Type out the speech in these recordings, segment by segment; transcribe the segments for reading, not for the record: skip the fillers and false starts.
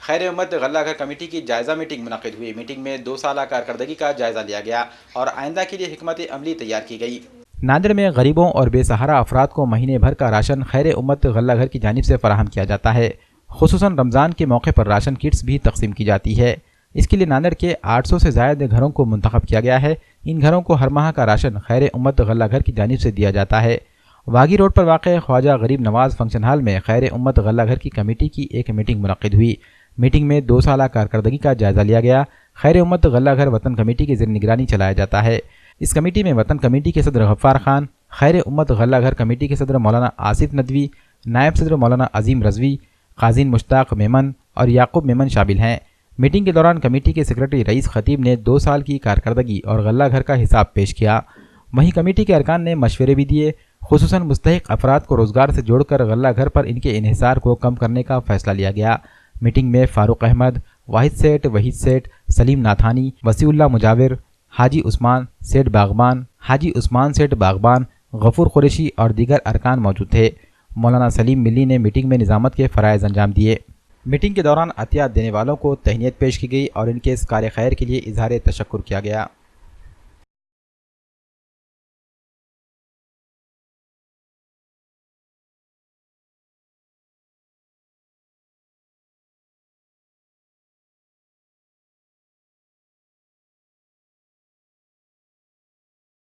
خیر امت غلہ گھر کمیٹی کی جائزہ میٹنگ منعقد ہوئی۔ میٹنگ میں 2 سالہ کارکردگی کا جائزہ لیا گیا اور آئندہ کے لیے حکمت عملی تیار کی گئی۔ ناندیڑ میں غریبوں اور بے سہارا افراد کو مہینے بھر کا راشن خیر امت غلہ گھر کی جانب سے فراہم کیا جاتا ہے۔ خصوصاً رمضان کے موقع پر راشن کٹس بھی تقسیم کی جاتی ہے۔ اس کے لیے ناندیڑ کے 800 سے زائد گھروں کو منتخب کیا گیا ہے۔ ان گھروں کو ہر ماہ کا راشن خیر امت غلہ گھر کی جانب سے دیا جاتا ہے۔ واگی روڈ پر واقع خواجہ غریب نواز فنکشن ہال میں خیر امت غلہ گھر کی کمیٹی کی ایک میٹنگ منعقد ہوئی۔ میٹنگ میں 2 سالہ کارکردگی کا جائزہ لیا گیا۔ خیر امت غلہ گھر وطن کمیٹی کے زیر نگرانی چلایا جاتا ہے۔ اس کمیٹی میں وطن کمیٹی کے صدر غفار خان، خیر امت غلہ گھر کمیٹی کے صدر مولانا آصف ندوی، نائب صدر مولانا عظیم رضوی، قازین مشتاق میمن اور یعقوب میمن شامل ہیں۔ میٹنگ کے دوران کمیٹی کے سیکریٹری رئیس خطیب نے 2 سال کی کارکردگی اور غلہ گھر کا حساب پیش کیا۔ وہیں کمیٹی کے ارکان نے مشورے بھی دیے۔ خصوصاً مستحق افراد کو روزگار سے جوڑ کر غلہ گھر پر ان کے انحصار کو کم کرنے کا فیصلہ لیا گیا۔ میٹنگ میں فاروق احمد، واحد سیٹ، وحید سیٹ، سلیم ناتھانی، وسیع اللہ مجاور، حاجی عثمان سیٹ باغبان، حاجی عثمان سیٹ باغبان، غفور قریشی اور دیگر ارکان موجود تھے۔ مولانا سلیم ملی نے میٹنگ میں نظامت کے فرائض انجام دیے۔ میٹنگ کے دوران عطیات دینے والوں کو تہنیت پیش کی گئی اور ان کے اس کار خیر کے لیے اظہار تشکر کیا گیا۔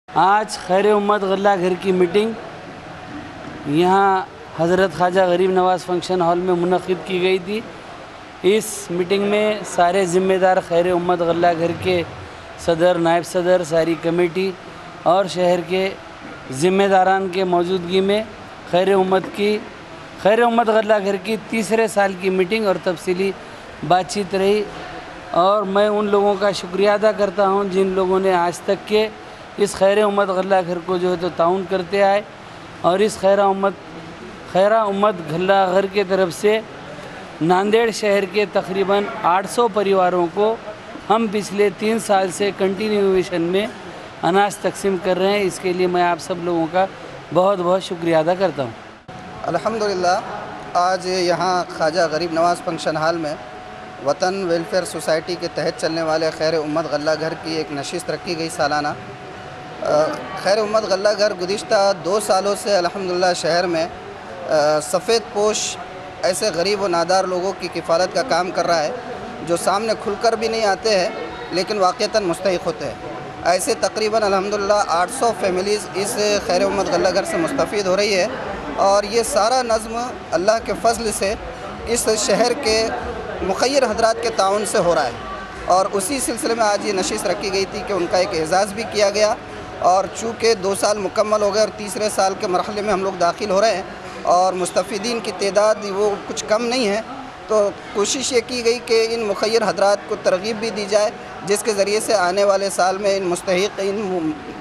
آج خیر امت غلہ گھر کی میٹنگ یہاں حضرت خواجہ غریب نواز فنکشن ہال میں منعقد کی گئی تھی۔ اس میٹنگ میں سارے ذمہ دار خیر امت غلہ گھر کے صدر، نائب صدر، ساری کمیٹی اور شہر کے ذمہ داران کے موجودگی میں خیر امت غلہ گھر کی 3رے سال کی میٹنگ اور تفصیلی بات چیت رہی، اور میں ان لوگوں کا شکریہ ادا کرتا ہوں جن لوگوں نے آج تک کے اس خیر امت غلہ گھر کو جو ہے تو تعاون کرتے آئے، اور اس خیر امت غلہ گھر کے طرف سے ناندیڑ شہر کے تقریباً 800 پریواروں کو ہم پچھلے 3 سال سے کنٹینیویشن میں اناج تقسیم کر رہے ہیں۔ اس کے لیے میں آپ سب لوگوں کا بہت بہت شکریہ ادا کرتا ہوں۔ الحمدللہ آج یہاں خواجہ غریب نواز فنکشن ہال میں وطن ویلفیئر سوسائٹی کے تحت چلنے والے خیر امت غلہ گھر کی ایک نشست رکھی گئی سالانہ۔ خیر امت غلہ گھر گزشتہ 2 سالوں سے الحمدللہ شہر میں سفید پوش ایسے غریب و نادار لوگوں کی کفالت کا کام کر رہا ہے جو سامنے کھل کر بھی نہیں آتے ہیں لیکن واقعتاً مستحق ہوتے ہیں۔ ایسے تقریباً الحمدللہ 800 فیملیز اس خیر امت غلہ گھر سے مستفید ہو رہی ہے، اور یہ سارا نظم اللہ کے فضل سے اس شہر کے مخیر حضرات کے تعاون سے ہو رہا ہے، اور اسی سلسلے میں آج یہ نشست رکھی گئی تھی کہ ان کا ایک اعزاز بھی کیا گیا۔ اور چونکہ 2 سال مکمل ہو گئے اور 3رے سال کے مرحلے میں ہم لوگ داخل ہو رہے ہیں اور مستفیدین کی تعداد وہ کچھ کم نہیں ہے، تو کوشش یہ کی گئی کہ ان مخیر حضرات کو ترغیب بھی دی جائے جس کے ذریعے سے آنے والے سال میں ان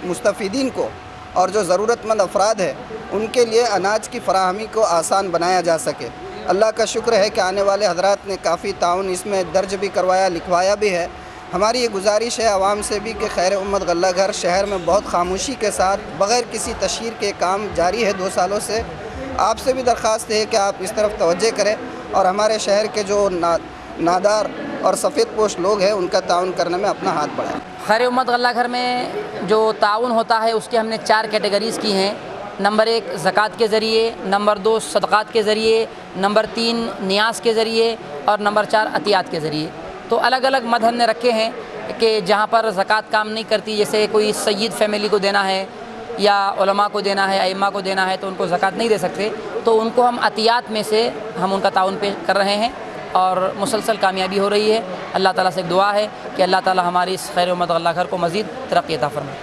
مستفیدین کو اور جو ضرورت مند افراد ہیں ان کے لیے اناج کی فراہمی کو آسان بنایا جا سکے۔ اللہ کا شکر ہے کہ آنے والے حضرات نے کافی تعاون اس میں درج بھی کروایا، لکھوایا بھی ہے۔ ہماری یہ گزارش ہے عوام سے بھی کہ خیر امت غلہ گھر شہر میں بہت خاموشی کے ساتھ بغیر کسی تشہیر کے کام جاری ہے 2 سالوں سے۔ آپ سے بھی درخواست ہے کہ آپ اس طرف توجہ کریں اور ہمارے شہر کے جو نادار اور سفید پوش لوگ ہیں ان کا تعاون کرنے میں اپنا ہاتھ بڑھائیں۔ خیر امت غلہ گھر میں جو تعاون ہوتا ہے اس کے ہم نے 4 کیٹیگریز کی ہیں۔ نمبر 1 زکوٰۃ کے ذریعے، نمبر 2 صدقات کے ذریعے، نمبر 3 نیاز کے ذریعے اور نمبر 4 عطیات کے ذریعے۔ تو الگ الگ مد ہم نے رکھے ہیں کہ جہاں پر زکوٰۃ کام نہیں کرتی، جیسے کوئی سید فیملی کو دینا ہے یا علماء کو دینا ہے، ائمہ کو دینا ہے، تو ان کو زکوٰۃ نہیں دے سکتے، تو ان کو ہم عطیات میں سے ہم ان کا تعاون پیش کر رہے ہیں اور مسلسل کامیابی ہو رہی ہے۔ اللہ تعالیٰ سے ایک دعا ہے کہ اللہ تعالیٰ ہماری اس خیر امت غلہ گھر کو مزید ترقی عطا فرمائے۔